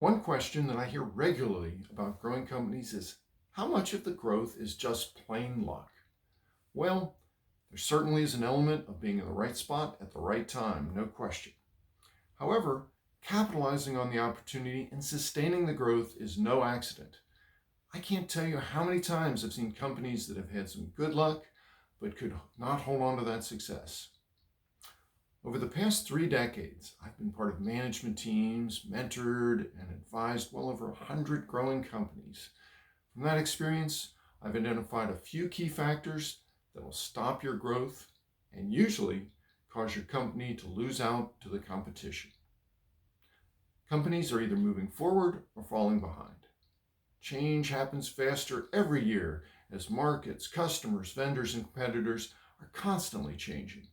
One question that I hear regularly about growing companies is how much of the growth is just plain luck? Well, there certainly is an element of being in the right spot at the right time, no question. However, capitalizing on the opportunity and sustaining the growth is no accident. I can't tell you how many times I've seen companies that have had some good luck but could not hold on to that success. Over the past 3 decades, I've been part of management teams, mentored, and advised well over 100 growing companies. From that experience, I've identified a few key factors that will stop your growth and usually cause your company to lose out to the competition. Companies are either moving forward or falling behind. Change happens faster every year as markets, customers, vendors, and competitors are constantly changing.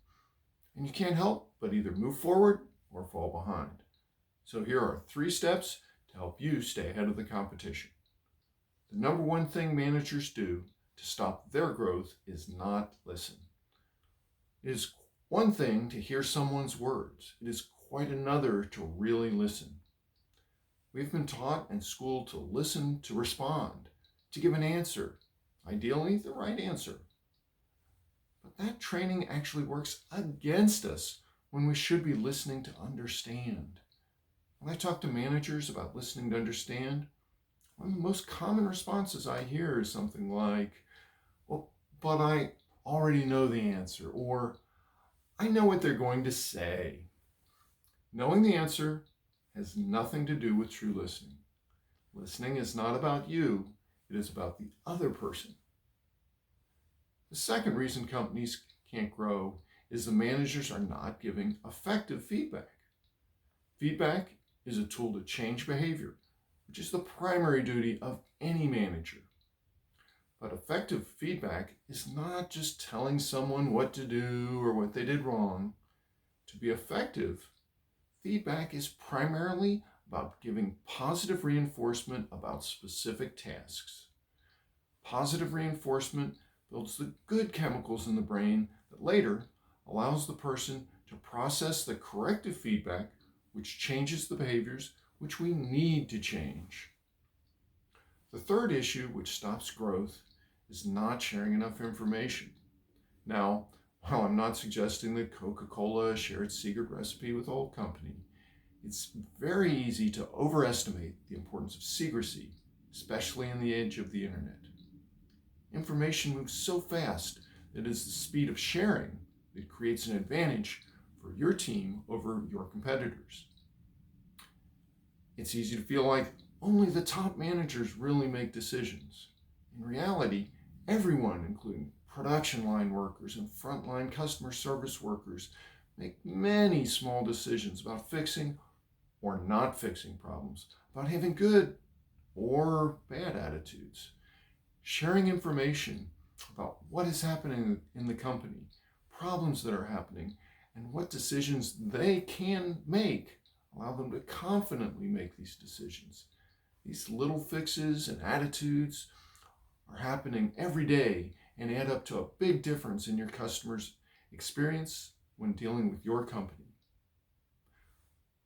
And you can't help but either move forward or fall behind. So here are 3 steps to help you stay ahead of the competition. The number one thing managers do to stop their growth is not listen. It is one thing to hear someone's words. It is quite another to really listen. We've been taught and schooled to listen, to respond, to give an answer, ideally the right answer. But that training actually works against us when we should be listening to understand. When I talk to managers about listening to understand, one of the most common responses I hear is something like, well, but I already know the answer, or I know what they're going to say. Knowing the answer has nothing to do with true listening. Listening is not about you, it is about the other person. The second reason companies can't grow is the managers are not giving effective feedback. Feedback is a tool to change behavior, which is the primary duty of any manager. But effective feedback is not just telling someone what to do or what they did wrong. To be effective, feedback is primarily about giving positive reinforcement about specific tasks. Positive reinforcement builds the good chemicals in the brain that later allows the person to process the corrective feedback, which changes the behaviors which we need to change. The third issue which stops growth is not sharing enough information. Now, while I'm not suggesting that Coca-Cola share its secret recipe with the whole company, it's very easy to overestimate the importance of secrecy, especially in the age of the internet. Information moves so fast that it is the speed of sharing that creates an advantage for your team over your competitors. It's easy to feel like only the top managers really make decisions. In reality, everyone, including production line workers and frontline customer service workers, make many small decisions about fixing or not fixing problems, about having good or bad attitudes. Sharing information about what is happening in the company, problems that are happening, and what decisions they can make allow them to confidently make these decisions. These little fixes and attitudes are happening every day and add up to a big difference in your customers' experience when dealing with your company.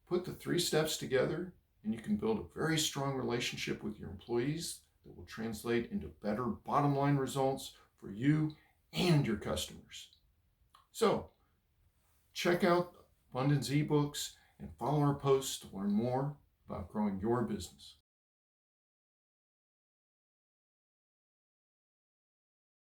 Put the 3 steps together and you can build a very strong relationship with your employees that will translate into better bottom line results for you and your customers. So, check out Abundance eBooks and follow our posts to learn more about growing your business.